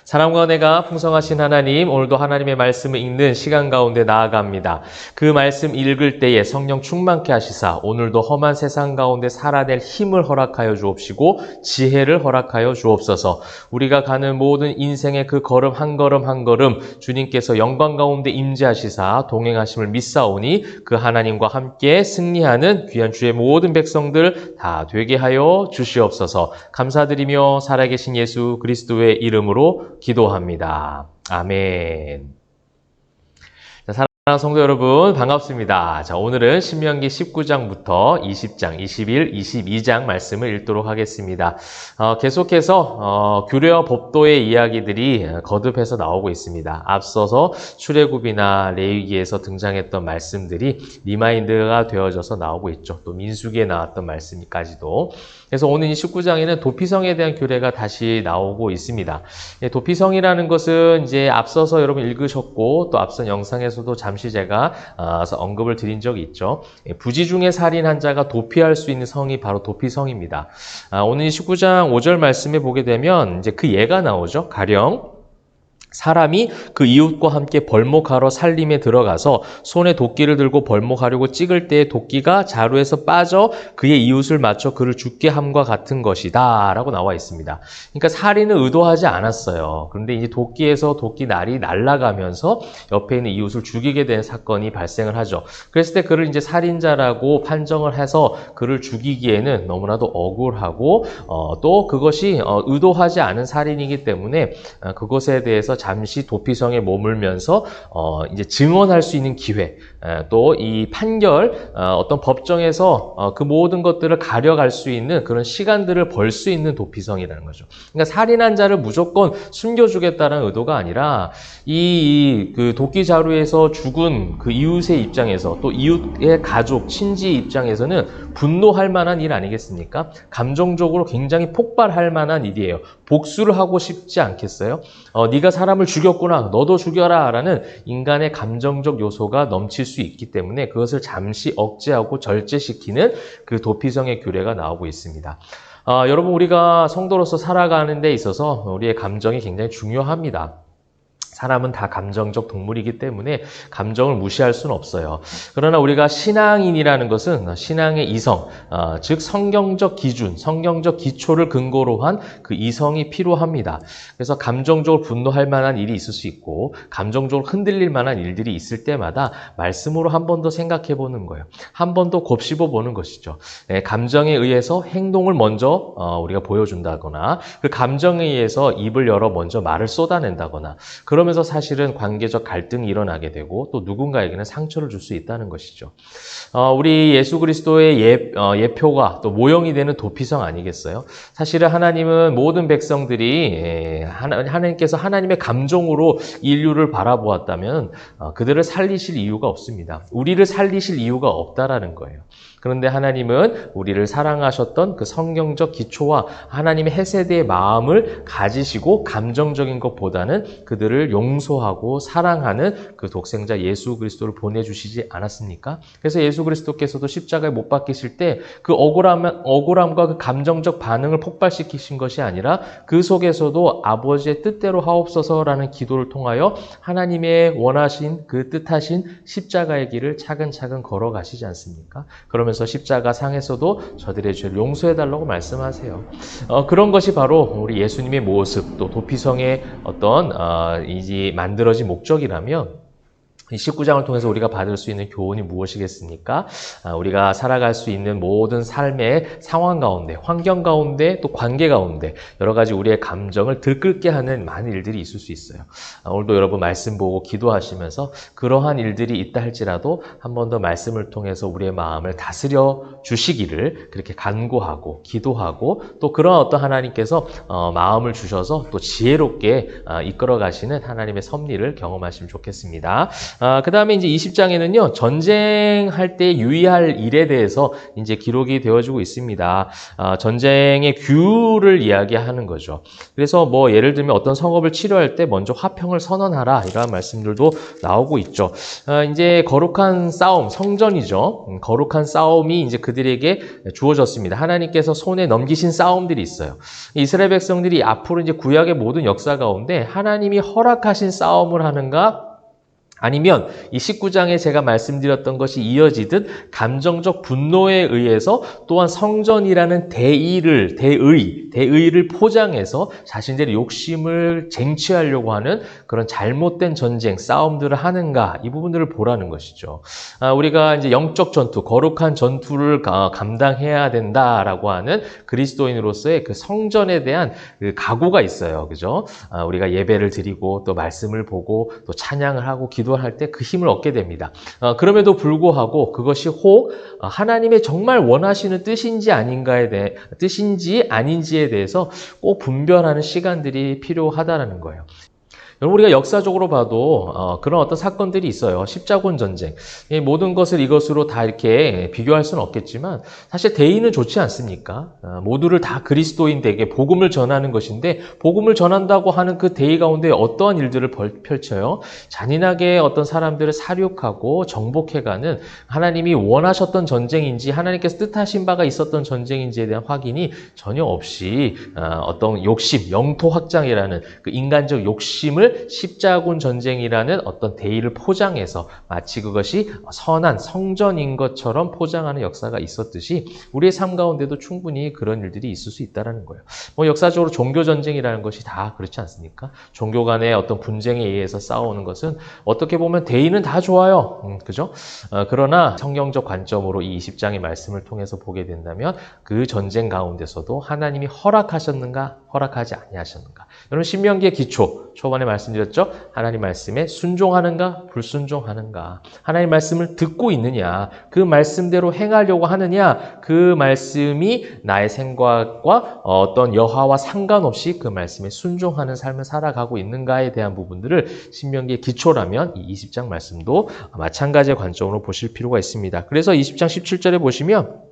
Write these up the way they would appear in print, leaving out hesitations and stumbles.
사랑과 은혜가 풍성하신 하나님, 오늘도 하나님의 말씀을 읽는 시간 가운데 나아갑니다. 그 말씀 읽을 때에 성령 충만케 하시사 오늘도 험한 세상 가운데 살아낼 힘을 허락하여 주옵시고 지혜를 허락하여 주옵소서. 우리가 가는 모든 인생의 그 걸음 한 걸음 주님께서 영광 가운데 임재하시사 동행하심을 믿사오니 그 하나님과 함께 승리하는 귀한 주의 모든 백성들 다 되게 하여 주시옵소서. 감사드리며 살아계신 예수 그리스도의 이름으로 기도합니다. 아멘. 사랑하는 성도 여러분, 반갑습니다. 자, 오늘은 신명기 19장부터 20장, 21, 22장 말씀을 읽도록 하겠습니다. 계속해서 규례와 법도의 이야기들이 거듭해서 나오고 있습니다. 앞서서 출애굽이나 레위기에서 등장했던 말씀들이 리마인드가 되어져서 나오고 있죠. 또 민수기에 나왔던 말씀까지도. 그래서 오늘 이 19장에는 도피성에 대한 규례가 다시 나오고 있습니다. 도피성이라는 것은 이제 앞서서 여러분 읽으셨고 또 앞선 영상에서도 잠시 제가 언급을 드린 적이 있죠. 부지 중에 살인한 자가 도피할 수 있는 성이 바로 도피성입니다. 오늘 이 19장 5절 말씀에 보게 되면 이제 그 예가 나오죠. 가령 사람이 그 이웃과 함께 벌목하러 살림에 들어가서 손에 도끼를 들고 벌목하려고 찍을 때에 도끼가 자루에서 빠져 그의 이웃을 맞춰 그를 죽게 함과 같은 것이다 라고 나와 있습니다. 그러니까 살인을 의도하지 않았어요. 그런데 이제 도끼에서 도끼날이 날아가면서 옆에 있는 이웃을 죽이게 된 사건이 발생을 하죠. 그랬을 때 그를 이제 살인자라고 판정을 해서 그를 죽이기에는 너무나도 억울하고 또 그것이 의도하지 않은 살인이기 때문에 그것에 대해서 잠시 도피성에 머물면서 이제 증언할 수 있는 기회, 또 이 판결, 어떤 법정에서 그 모든 것들을 가려갈 수 있는 그런 시간들을 벌 수 있는 도피성이라는 거죠. 그러니까 살인한 자를 무조건 숨겨주겠다는 의도가 아니라 그 도끼 자루에서 죽은 그 이웃의 입장에서 또 이웃의 가족, 친지 입장에서는 분노할 만한 일 아니겠습니까? 감정적으로 굉장히 폭발할 만한 일이에요. 복수를 하고 싶지 않겠어요? 네가 사람을 죽였구나, 너도 죽여라 라는 인간의 감정적 요소가 넘칠 수 있기 때문에 그것을 잠시 억제하고 절제시키는 그 도피성의 규례가 나오고 있습니다. 여러분, 우리가 성도로서 살아가는 데 있어서 우리의 감정이 굉장히 중요합니다. 사람은 다 감정적 동물이기 때문에 감정을 무시할 수는 없어요. 그러나 우리가 신앙인이라는 것은 신앙의 이성, 즉 성경적 기준, 성경적 기초를 근거로 한 그 이성이 필요합니다. 그래서 감정적으로 분노할 만한 일이 있을 수 있고 감정적으로 흔들릴 만한 일들이 있을 때마다 말씀으로 한 번 더 생각해 보는 거예요. 한 번 더 곱씹어 보는 것이죠. 감정에 의해서 행동을 먼저 우리가 보여준다거나 그 감정에 의해서 입을 열어 먼저 말을 쏟아낸다거나 그러면서 사실은 관계적 갈등이 일어나게 되고 또 누군가에게는 상처를 줄 수 있다는 것이죠. 우리 예수 그리스도의 예표가 또 모형이 되는 도피성 아니겠어요? 사실은 하나님은 모든 백성들이 하나님께서 하나님의 감정으로 인류를 바라보았다면 그들을 살리실 이유가 없습니다. 우리를 살리실 이유가 없다라는 거예요. 그런데 하나님은 우리를 사랑하셨던 그 성경적 기초와 하나님의 헤세드의 마음을 가지시고 감정적인 것보다는 그들을 용서하고 사랑하는 그 독생자 예수 그리스도를 보내주시지 않았습니까? 그래서 예수 그리스도께서도 십자가에 못 박히실 때 그 억울함과 그 감정적 반응을 폭발시키신 것이 아니라 그 속에서도 아버지의 뜻대로 하옵소서라는 기도를 통하여 하나님의 원하신 그 뜻하신 십자가의 길을 차근차근 걸어가시지 않습니까? 그러면서 십자가 상에서도 저들의 죄를 용서해달라고 말씀하세요. 그런 것이 바로 우리 예수님의 모습, 또 도피성의 어떤 이제 만들어진 목적이라면 이 19장을 통해서 우리가 받을 수 있는 교훈이 무엇이겠습니까? 우리가 살아갈 수 있는 모든 삶의 상황 가운데, 환경 가운데, 또 관계 가운데 여러 가지 우리의 감정을 들끓게 하는 많은 일들이 있을 수 있어요. 오늘도 여러분 말씀 보고 기도하시면서 그러한 일들이 있다 할지라도 한 번 더 말씀을 통해서 우리의 마음을 다스려 주시기를 그렇게 간구하고 기도하고 또 그런 어떤 하나님께서 마음을 주셔서 또 지혜롭게 이끌어 가시는 하나님의 섭리를 경험하시면 좋겠습니다. 그 다음에 이제 20장에는요, 전쟁할 때 유의할 일에 대해서 이제 기록이 되어지고 있습니다. 전쟁의 규를 이야기하는 거죠. 그래서 뭐 예를 들면 어떤 성업을 치료할 때 먼저 화평을 선언하라 이런 말씀들도 나오고 있죠. 이제 거룩한 싸움, 성전이죠. 거룩한 싸움이 이제 그들에게 주어졌습니다. 하나님께서 손에 넘기신 싸움들이 있어요. 이스라엘 백성들이 앞으로 이제 구약의 모든 역사 가운데 하나님이 허락하신 싸움을 하는가? 아니면 이 19장에 제가 말씀드렸던 것이 이어지듯 감정적 분노에 의해서 또한 성전이라는 대의를 포장해서 자신들의 욕심을 쟁취하려고 하는 그런 잘못된 전쟁, 싸움들을 하는가, 이 부분들을 보라는 것이죠. 우리가 이제 영적 전투, 거룩한 전투를 감당해야 된다라고 하는 그리스도인으로서의 그 성전에 대한 그 각오가 있어요. 그죠? 우리가 예배를 드리고 또 말씀을 보고 또 찬양을 하고 기도할 때 그 힘을 얻게 됩니다. 그럼에도 불구하고 그것이 혹 하나님의 정말 원하시는 뜻인지 아닌지에 대해서 꼭 분별하는 시간들이 필요하다는 거예요. 여러분, 우리가 역사적으로 봐도 그런 어떤 사건들이 있어요. 십자군 전쟁. 이 모든 것을 이것으로 다 이렇게 비교할 수는 없겠지만 사실 대의는 좋지 않습니까? 모두를 다 그리스도인에게 복음을 전하는 것인데 복음을 전한다고 하는 그 대의 가운데 어떠한 일들을 펼쳐요? 잔인하게 어떤 사람들을 살육하고 정복해가는, 하나님이 원하셨던 전쟁인지 하나님께서 뜻하신 바가 있었던 전쟁인지에 대한 확인이 전혀 없이 어떤 욕심, 영토 확장이라는 그 인간적 욕심을 십자군 전쟁이라는 어떤 대의를 포장해서 마치 그것이 선한 성전인 것처럼 포장하는 역사가 있었듯이 우리의 삶 가운데도 충분히 그런 일들이 있을 수 있다는 거예요. 뭐 역사적으로 종교 전쟁이라는 것이 다 그렇지 않습니까? 종교 간의 어떤 분쟁에 의해서 싸우는 것은 어떻게 보면 대의는 다 좋아요. 그죠? 그러나 성경적 관점으로 이 20장의 말씀을 통해서 보게 된다면 그 전쟁 가운데서도 하나님이 허락하셨는가, 허락하지 아니하셨는가. 여러분, 신명기의 기초, 초반에 말씀드렸죠? 하나님 말씀에 순종하는가, 불순종하는가. 하나님 말씀을 듣고 있느냐, 그 말씀대로 행하려고 하느냐, 그 말씀이 나의 생각과 어떤 여하와 상관없이 그 말씀에 순종하는 삶을 살아가고 있는가에 대한 부분들을 신명기의 기초라면 이 20장 말씀도 마찬가지의 관점으로 보실 필요가 있습니다. 그래서 20장 17절에 보시면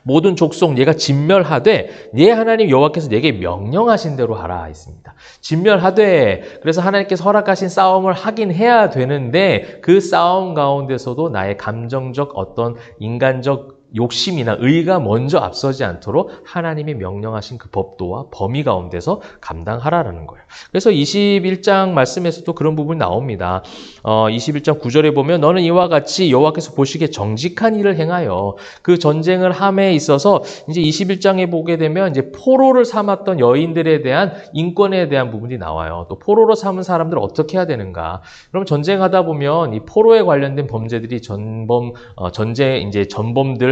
모든 족속 네가 진멸하되 네 하나님 여호와께서 네게 명령하신 대로 하라 했습니다. 진멸하되, 그래서 하나님께서 허락하신 싸움을 하긴 해야 되는데 그 싸움 가운데서도 나의 감정적 어떤 인간적 욕심이나 의가 먼저 앞서지 않도록 하나님이 명령하신 그 법도와 범위 가운데서 감당하라는 거예요. 그래서 21장 말씀에서도 그런 부분이 나옵니다. 21장 9절에 보면 너는 이와 같이 여호와께서 보시기에 정직한 일을 행하여 그 전쟁을 함에 있어서 이제 21장에 보게 되면 이제 포로를 삼았던 여인들에 대한 인권에 대한 부분이 나와요. 또 포로로 삼은 사람들을 어떻게 해야 되는가? 그럼 전쟁하다 보면 이 포로에 관련된 범죄들이 전범들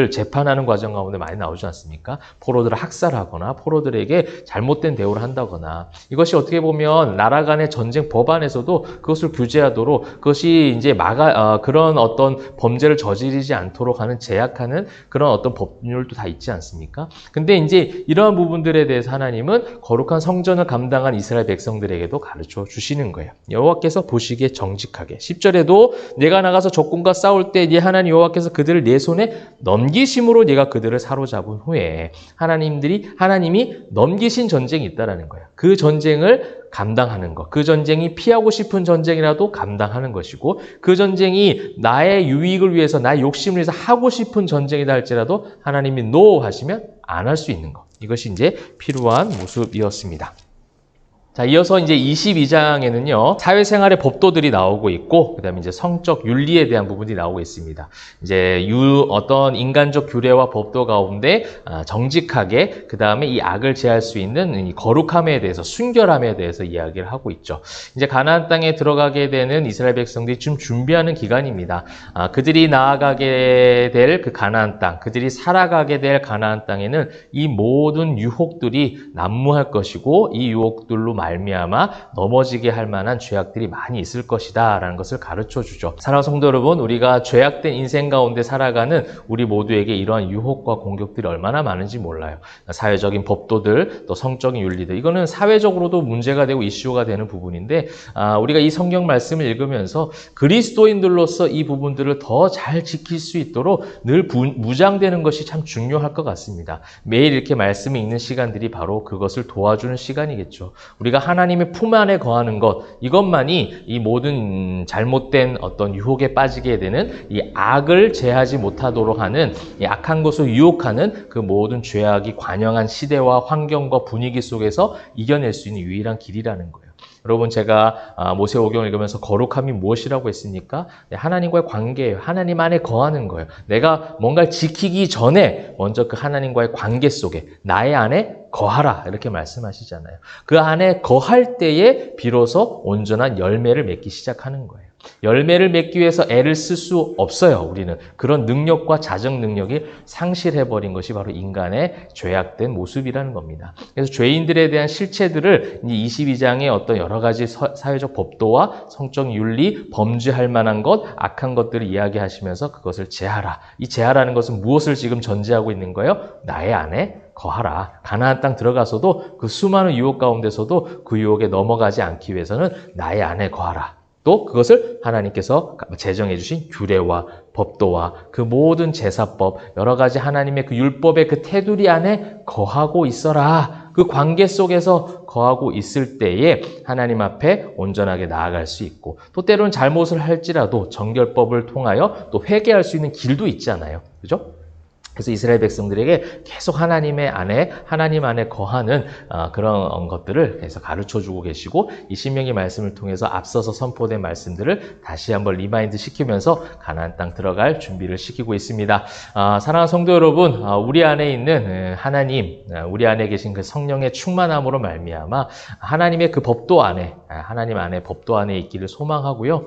재판하는 과정 가운데 많이 나오지 않습니까? 포로들을 학살하거나 포로들에게 잘못된 대우를 한다거나, 이것이 어떻게 보면 나라 간의 전쟁 법안에서도 그것을 규제하도록, 그것이 이제 그런 어떤 범죄를 저지르지 않도록 하는 제약하는 그런 어떤 법률도 다 있지 않습니까? 근데 이제 이러한 부분들에 대해서 하나님은 거룩한 성전을 감당한 이스라엘 백성들에게도 가르쳐 주시는 거예요. 여호와께서 보시기에 정직하게. 10절에도 내가 나가서 적군과 싸울 때 네 하나님 여호와께서 그들을 내 손에 넘기심으로 네가 그들을 사로잡은 후에, 하나님이 넘기신 전쟁이 있다라는 거예요. 그 전쟁을 감당하는 것, 그 전쟁이 피하고 싶은 전쟁이라도 감당하는 것이고, 그 전쟁이 나의 유익을 위해서, 나의 욕심을 위해서 하고 싶은 전쟁이다 할지라도 하나님이 NO 하시면 안 할 수 있는 것, 이것이 이제 필요한 모습이었습니다. 자, 이어서 이제 22장에는요, 사회생활의 법도들이 나오고 있고, 그 다음에 이제 성적 윤리에 대한 부분이 나오고 있습니다. 이제 어떤 인간적 규례와 법도 가운데 정직하게, 그 다음에 이 악을 제할 수 있는 이 거룩함에 대해서, 순결함에 대해서 이야기를 하고 있죠. 이제 가나안 땅에 들어가게 되는 이스라엘 백성들이 지금 준비하는 기간입니다. 그들이 나아가게 될 그 가나안 땅, 그들이 살아가게 될 가나안 땅에는 이 모든 유혹들이 난무할 것이고, 이 유혹들로 말미암아 넘어지게 할 만한 죄악들이 많이 있을 것이다 라는 것을 가르쳐 주죠. 사랑하는 성도 여러분, 우리가 죄악된 인생 가운데 살아가는 우리 모두에게 이러한 유혹과 공격들이 얼마나 많은지 몰라요. 사회적인 법도들, 또 성적인 윤리들, 이거는 사회적으로도 문제가 되고 이슈가 되는 부분인데 우리가 이 성경 말씀을 읽으면서 그리스도인들로서 이 부분들을 더 잘 지킬 수 있도록 늘 무장되는 것이 참 중요할 것 같습니다. 매일 이렇게 말씀을 읽는 시간들이 바로 그것을 도와주는 시간이겠죠. 우리가 하나님의 품 안에 거하는 것, 이것만이 이 모든 잘못된 어떤 유혹에 빠지게 되는 이 악을 제하지 못하도록 하는, 이 악한 것을 유혹하는 그 모든 죄악이 관영한 시대와 환경과 분위기 속에서 이겨낼 수 있는 유일한 길이라는 거예요. 여러분, 제가 모세오경을 읽으면서 거룩함이 무엇이라고 했습니까? 하나님과의 관계예요. 하나님 안에 거하는 거예요. 내가 뭔가를 지키기 전에 먼저 그 하나님과의 관계 속에 나의 안에 거하라 이렇게 말씀하시잖아요. 그 안에 거할 때에 비로소 온전한 열매를 맺기 시작하는 거예요. 열매를 맺기 위해서 애를 쓸 수 없어요. 우리는 그런 능력과 자정 능력이 상실해버린 것이 바로 인간의 죄악된 모습이라는 겁니다. 그래서 죄인들에 대한 실체들을 22장의 어떤 여러 가지 사회적 법도와 성적 윤리, 범죄할 만한 것, 악한 것들을 이야기하시면서 그것을 제하라. 이 제하라는 것은 무엇을 지금 전제하고 있는 거예요? 나의 안에 거하라. 가나안 땅 들어가서도 그 수많은 유혹 가운데서도 그 유혹에 넘어가지 않기 위해서는 나의 안에 거하라. 또 그것을 하나님께서 제정해 주신 규례와 법도와 그 모든 제사법, 여러 가지 하나님의 그 율법의 그 테두리 안에 거하고 있어라. 그 관계 속에서 거하고 있을 때에 하나님 앞에 온전하게 나아갈 수 있고, 또 때로는 잘못을 할지라도 정결법을 통하여 또 회개할 수 있는 길도 있잖아요. 그죠? 그래서 이스라엘 백성들에게 계속 하나님 안에 거하는 그런 것들을 계속 가르쳐주고 계시고, 이 신명기 말씀을 통해서 앞서서 선포된 말씀들을 다시 한번 리마인드 시키면서 가나안 땅 들어갈 준비를 시키고 있습니다. 사랑하는 성도 여러분, 우리 안에 있는 하나님, 우리 안에 계신 그 성령의 충만함으로 말미암아 하나님의 그 법도 안에, 하나님 안에 법도 안에 있기를 소망하고요.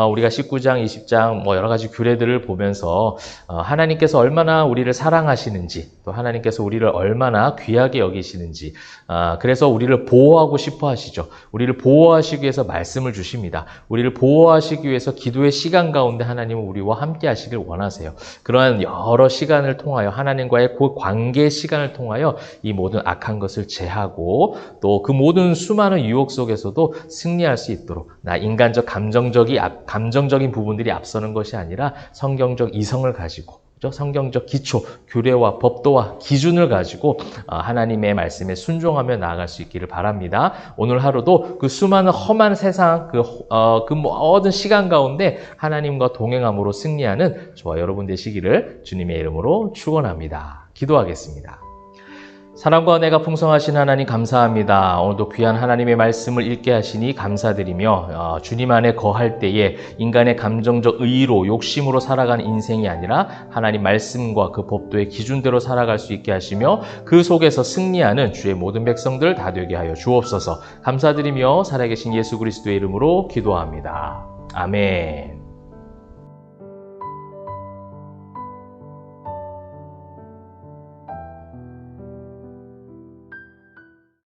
우리가 19장, 20장 여러 가지 규례들을 보면서 하나님께서 얼마나 우리를 사랑하시는지, 또 하나님께서 우리를 얼마나 귀하게 여기시는지, 그래서 우리를 보호하고 싶어 하시죠. 우리를 보호하시기 위해서 말씀을 주십니다. 우리를 보호하시기 위해서 기도의 시간 가운데 하나님은 우리와 함께 하시길 원하세요. 그러한 여러 시간을 통하여, 하나님과의 그 관계의 시간을 통하여 이 모든 악한 것을 제하고, 또 그 모든 수많은 유혹 속에서도 승리할 수 있도록, 나 인간적 감정적인 부분들이 앞서는 것이 아니라 성경적 이성을 가지고, 성경적 기초, 규례와 법도와 기준을 가지고 하나님의 말씀에 순종하며 나아갈 수 있기를 바랍니다. 오늘 하루도 그 수많은 험한 세상, 그 모든 시간 가운데 하나님과 동행함으로 승리하는 저와 여러분 되시기를 주님의 이름으로 축원합니다. 기도하겠습니다. 사랑과 은혜가 풍성하신 하나님 감사합니다. 오늘도 귀한 하나님의 말씀을 읽게 하시니 감사드리며 주님 안에 거할 때에 인간의 감정적 의의로 욕심으로 살아가는 인생이 아니라 하나님 말씀과 그 법도의 기준대로 살아갈 수 있게 하시며 그 속에서 승리하는 주의 모든 백성들 다 되게 하여 주옵소서. 감사드리며 살아계신 예수 그리스도의 이름으로 기도합니다. 아멘.